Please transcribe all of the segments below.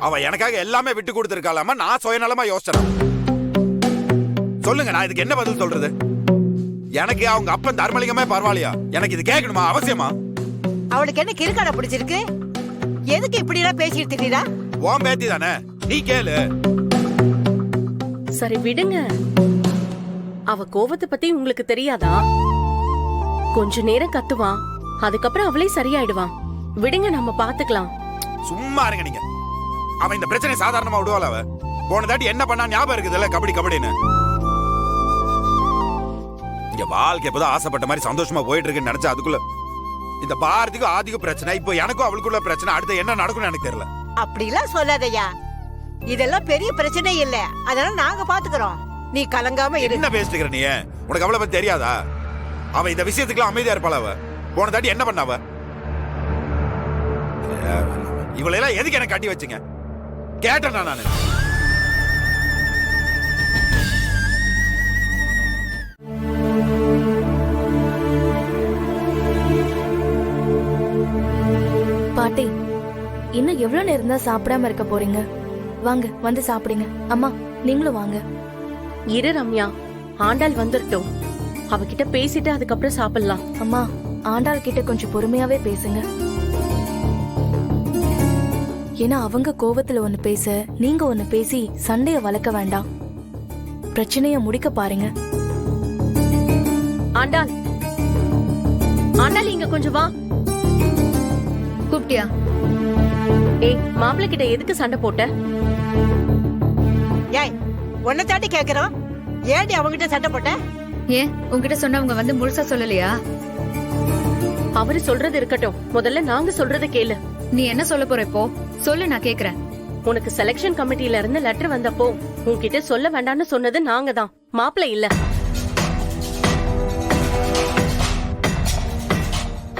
அவ எனக்காக எல்லாமே விட்டு கொடுத்திருக்காளாமா, நான் சுயநலமா யோசிச்சேன். சொல்லுங்க, நான் இதுக்கு என்ன பதில் சொல்றது? எனக்கு அவங்க அப்பன் தர்மலிங்கமே பரவாயில்லையா? எனக்கு இது கேட்கணுமா? அவசியமா? அவளுக்கு என்ன கிறுக்கான பிடிச்சிருக்கு? எதுக்கு இப்படி எல்லாம் பேசிட்டு இருக்கீடா? உன் பேத்தி தானே, நீ கேளு. சரி விடுங்க. அவ கோவத்தை பத்தி உங்களுக்கு தெரியாதா? கொஞ்ச நேரம் கத்துவான், அதுக்கப்புறம் அவளே சரியாயிடுவான். விடுங்க, நம்ம பாத்துக்கலாம். சும்மா இருங்க நீங்க. அவன் இந்த பிரச்சனை சாதாரணமா விடுவாள்? அவ போன தாட்டி என்ன பண்ணா ஞாபகம் இருக்குதுல்ல, கபடி கபடின்னு. இங்க வாழ்க்கை எப்போதான் ஆசைப்பட்ட மாதிரி சந்தோஷமா போயிட்டு இருக்குன்னு நினைச்சா அதுக்குள்ள இந்த பாரதிக்கும் ஆதிக்கும் பிரச்சனை, இப்போ எனக்கும் அவளுக்குள்ள பிரச்சனை. அடுத்து என்ன நடக்கும்னு எனக்கு தெரியல. அப்படிலாம் சொல்லாதயா, இதெல்லாம் பெரிய பிரச்சனை இல்ல, அதெல்லாம் நாங்க பாத்துக்கிறோம். நீ கலங்காம இரு. என்ன பேசிட்டு நீ? உனக்கு அவளை பத்தி தெரியாதா? அவ இந்த விஷயத்துக்குலாம் அமைதியா இருப்பாள். அவ போன தாட்டி என்ன பண்ண? அவ இவளெல்லாம் எதுக்கு எனக்கு கட்டி வச்சுங்க கேட்டேன் நானு. பாட்டி, இன்னும் எவ்வளவு நேரம் தான் சாப்பிடாம இருக்க போறீங்க? வாங்க வந்து சாப்பிடுங்க. அம்மா நீங்களும் வாங்க. இரு ரம்யா, ஆண்டாள் வந்துட்டோம், அவகிட்ட பேசிட்டு அதுக்கப்புறம் சாப்பிடலாம். அம்மா, ஆண்டாள் கிட்ட கொஞ்சம் பொறுமையாவே பேசுங்க. ஏன்னா அவங்க கோவத்துல ஒண்ணு பேச, நீங்க ஒண்ணு பேசி சண்டைய வளர்க்க வேண்டாம். பிரச்சனைய முடிக்க பாருங்க. ஆண்டாள், ஆண்டாள் இங்க கொஞ்சம் வா. கூப்பிட்டியா? ஏய், மாப்பிள்ளை கிட்ட எதுக்கு சண்டை போட்ட? ஏய், உன்னை தாண்டி கேக்குறோம், ஏண்டி அவங்கிட்ட சண்டை போட்ட? ஏன் உன்கிட்ட சொன்னவங்க வந்து முழுசா சொல்லலையா? அவரு சொல்றது இருக்கட்டும், முதல்ல நாங்க சொல்றத கேளு. நீ என்ன சொல்ல போற இப்போ? சொல்லு, நான் கேக்குறேன். உனக்கு செலக்ஷன் கமிட்டில இருந்து லெட்டர் வந்தப்போ உன்கிட்ட சொல்ல வேண்டாம்னு சொன்னது நாங்க தான், மாப்பிள்ளை இல்ல.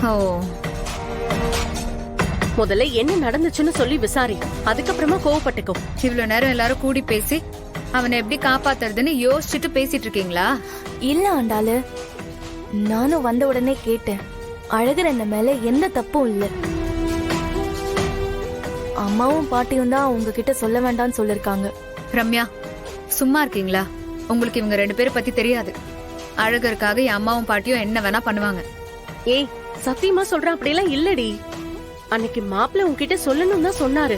ஓ, முதல்ல என்ன நடந்துச்சுன்னு சொல்லி விசாரி, அதுக்கப்புறமா கோவப்பட்டுக்கோ. இவ்வளவு நேரம் எல்லாரும் கூடி பேசி அவனை எப்படி காப்பாத்துறதுன்னு யோசிச்சுட்டு பேசிட்டு இருக்கீங்களா? இல்ல ஆண்டாளு, நானும் வந்த உடனே கேட்டேன். அழகர் என்ன மேல எந்த தப்பும் இல்ல. அம்மாவும் பாட்டியும் தான் உங்ககிட்ட சொல்ல வேண்டாம்னு சொல்லிருக்காங்க. ரம்யா, சும்மா இருக்கீங்களா? உங்களுக்கு இவங்க 2 பேரை பத்தி தெரியாது. அழகருக்காக என் அம்மாவும் பாட்டியும் என்ன வேணா பண்ணுவாங்க. ஏய், சத்தியமா சொல்றேன், அப்படியெல்லாம் இல்லடி. அன்னைக்கு மாப்பிள்ளை உன்கிட்ட சொல்லணும் தான் சொன்னாரு.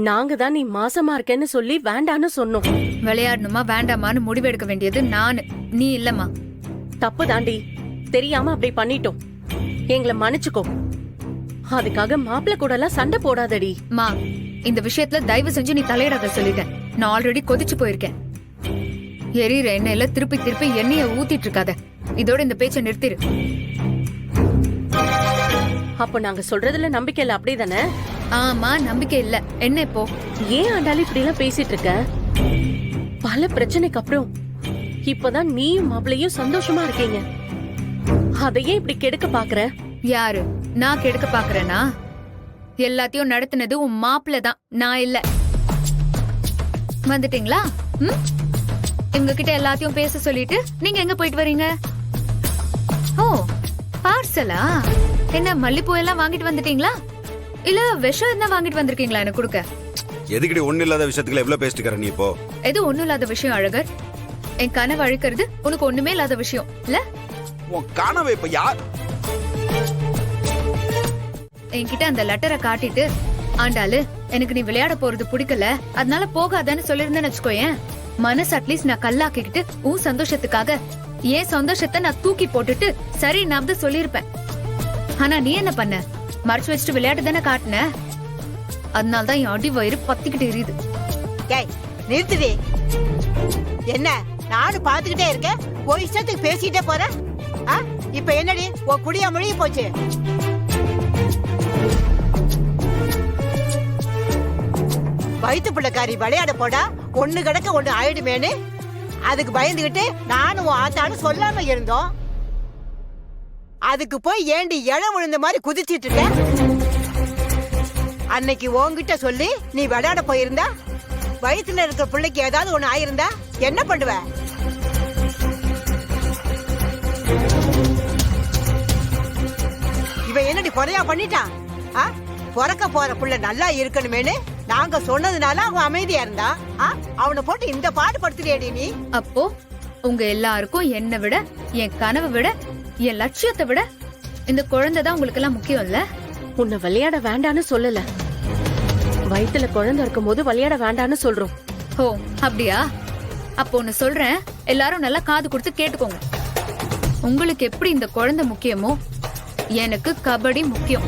நாங்க தான் நீ மாசமா இருக்கேன்னு சொல்லி வேண்டான்னு சொன்னோம். விளையாடணுமா வேண்டாமான்னு முடிவெடுக்க வேண்டியது நானு, நீ இல்லம்மா. தப்பு தாண்டி, தெரியாம அப்படி பண்ணிட்டோம், எங்களை மன்னிச்சுக்கோ. அதுக்காக மாப்பிள்ளை கூட எல்லாம் சண்டை போடாதடி. மா, இந்த விஷயத்துல தயவு செஞ்சு நீ தலையிடாத சொல்லிட்டேன். நான் ஆல்ரெடி கொதிச்சு போயிருக்கேன். எரியிற எண்ணெயில திருப்பி திருப்பி எண்ணெய ஊத்திட்டு இருக்காத. இதோட இந்த பேச்சை நிறுத்திரு. அப்ப நாங்க சொல்றதுல நம்பிக்கை இல்ல, அப்படிதானே? ஆமா, நம்பிக்கை இல்ல. என்ன இப்போ? ஏன் ஆண்டாலும் இப்படி எல்லாம் பேசிட்டு இருக்க? பல பிரச்சனைக்கு அப்புறம் இப்பதான் நீயும் மாப்பிள்ளையும் சந்தோஷமா இருக்கீங்க, அதையே இப்படி கெடுக்க பாக்குற? யாரு? நான் கெடுக்க பாக்குறேனா? எல்லாத்தையும் நடத்தினது உன் மாப்பிள்ள தான், நான் இல்ல. வந்துட்டீங்களா? இவங்க கிட்ட எல்லாத்தையும் பேச சொல்லிட்டு நீங்க எங்க போயிட்டு வரீங்க? ஓ, பார்சலா? என்ன மல்லிப்பூ எல்லாம் வாங்கிட்டு வந்துட்டீங்களா? இல்ல விஷம் என்ன வாங்கிட்டு வந்திருக்கீங்களா எனக்கு கொடுக்க? எதுக்கடி ஒண்ணு இல்லாத விஷயத்துக்கு எவ்வளவு பேசிட்டு நீ இப்போ? எது ஒண்ணும் இல்லாத விஷயம் அழகர்? என் கனவு அழிக்கிறது உனக்கு ஒண்ணுமே இல்லாத விஷயம் இல்ல? உன் கனவு இப்ப யார்? என்கிட்ட அந்த லெட்டரை காட்டிட்டு, ஆண்டாளு எனக்கு நீ விளையாட போறது பிடிக்கல, அதனால போகாதன்னு சொல்லிருந்தேன்னு வச்சுக்கோயேன், மனசு அட்லீஸ்ட் நான் கல்லாக்கிக்கிட்டு உன் சந்தோஷத்துக்காக ஏன் சந்தோஷத்தை நான் தூக்கி போட்டுட்டு சரி நான் தான் சொல்லிருப்பேன். ஆனா நீ என்ன பண்ண? மறைச்சு வச்சுட்டு விளையாட்டு தானே காட்டின. அதனாலதான் என் அடி வயிறு பத்திக்கிட்டு எரியுது. ஏய், நிறுத்துடி. என்ன நானும் பாத்துக்கிட்டே இருக்கேன், ஒரு இஷ்டத்துக்கு பேசிட்டே போற. இப்ப என்னடி உன் குடியா முழுகி போச்சு? வயிற்று பிள்ளைக்காரி விளையாட போடா, ஒண்ணு கிடக்க ஒண்ணு ஆயிடுமேனு அதுக்கு பயந்துகிட்டு நானும் ஆத்தான்னு சொல்லாம இருந்தோம். அதுக்கு போய் ஏண்டி இழம் விழுந்த மாதிரி குதிச்சிட்டு இருக்க? அன்னைக்கு உன்கிட்ட சொல்லி நீ விளையாட போயிருந்தா, வயிற்றுல இருக்கிற பிள்ளைக்கு ஏதாவது ஒண்ணு ஆயிருந்தா என்ன பண்ணுவ? இவன் என்னடி குறையா பண்ணிட்டான்? பிறக்க போற புள்ள நல்லா இருக்கணுமேனு நாங்க சொன்னதுனால அவன் அமைதியா இருந்தான். அவனை போட்டு இந்த பாடு படுத்துறியடி நீ. அப்போ உங்க எல்லாருக்கும் என்னை விட, என் கனவை விட, என் லட்சியத்தை விட இந்த குழந்தை தான் உங்களுக்கு எல்லாம் முக்கியம் இல்ல? உன்னை விளையாட வேண்டான்னு சொல்லல, வயித்துல குழந்தை இருக்கும் போது விளையாட வேண்டான்னு சொல்றோம். ஓ அப்படியா? அப்போ ஒன்னு சொல்றேன், எல்லாரும் நல்லா காது கொடுத்து கேட்டுக்கோங்க. உங்களுக்கு எப்படி இந்த குழந்தை முக்கியமோ எனக்கு கபடி முக்கியம்.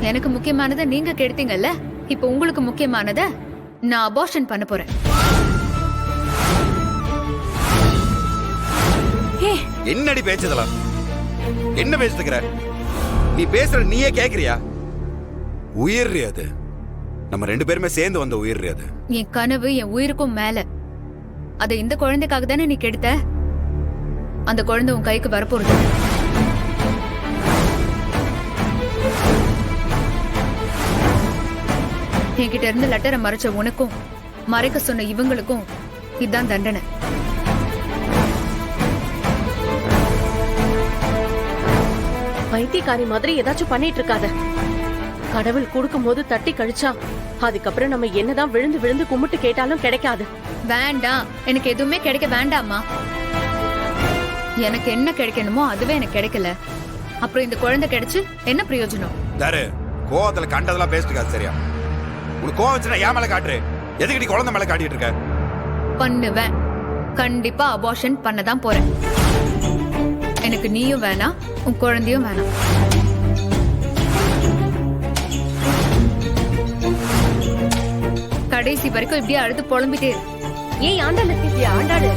எனக்கு முக்கியமானதை நீங்க கெடுத்தீங்கல்ல, இப்ப உங்களுக்கு முக்கியமானதை நான் அபார்ஷன் பண்ண போறேன். என்னடி பேச்சதெல்லாம்? என்ன பேசிட்டுக்கிற நீ? பேசுற நீயே கேக்குறியா? உயிர் அது, நம்ம 2 பேருமே சேர்ந்து வந்த உயிர் அது. என் கனவு என் உயிருக்கும் மேல. அதை இந்த குழந்தைக்காக தானே நீ கெடுத்த? அந்த குழந்தை உன் கைக்கு வரப்போறது. என்கிட்ட இருந்து லெட்டரை மறைச்ச உனக்கும் மறைக்க சொன்ன இவங்களுக்கும் இதுதான் தண்டனை. பைத்தியக்காரி மாதிரி ஏதாச்சும் பண்ணிட்டு இருக்காத. கடவுள் கொடுக்கும் போது தட்டி கழிச்சா அதுக்கப்புறம் நம்ம என்னதான் விழுந்து விழுந்து கும்பிட்டு கேட்டாலும் கிடைக்காது. வேண்டாம், எனக்கு எதுவுமே கிடைக்க வேண்டாமா. எனக்கு என்ன கிடைக்கணுமோ அதுவே எனக்கு கிடைக்கல. அப்புறம் இந்த குழந்தை கிடைச்சு என்ன பிரயோஜனம்? தாரு, கோவத்துல கண்டதெல்லாம் பேசிட்டு சரியா? உனக்கு கோவம் வச்சுனா ஏன் மேல காட்டுற? எதுக்கு நீ குழந்தை மேல காட்டிட்டு இருக்க? பண்ணுவேன், கண்டிப்பா அபார்ஷன் பண்ணதான் போறேன். எனக்கு நீயும் வேணாம், உன் குழந்தையும் வேணாம். கடைசி வரைக்கும் இப்படியே அழுது புலம்பிட்டே இரு. ஏன் ஆண்டாளு ஆண்டாளு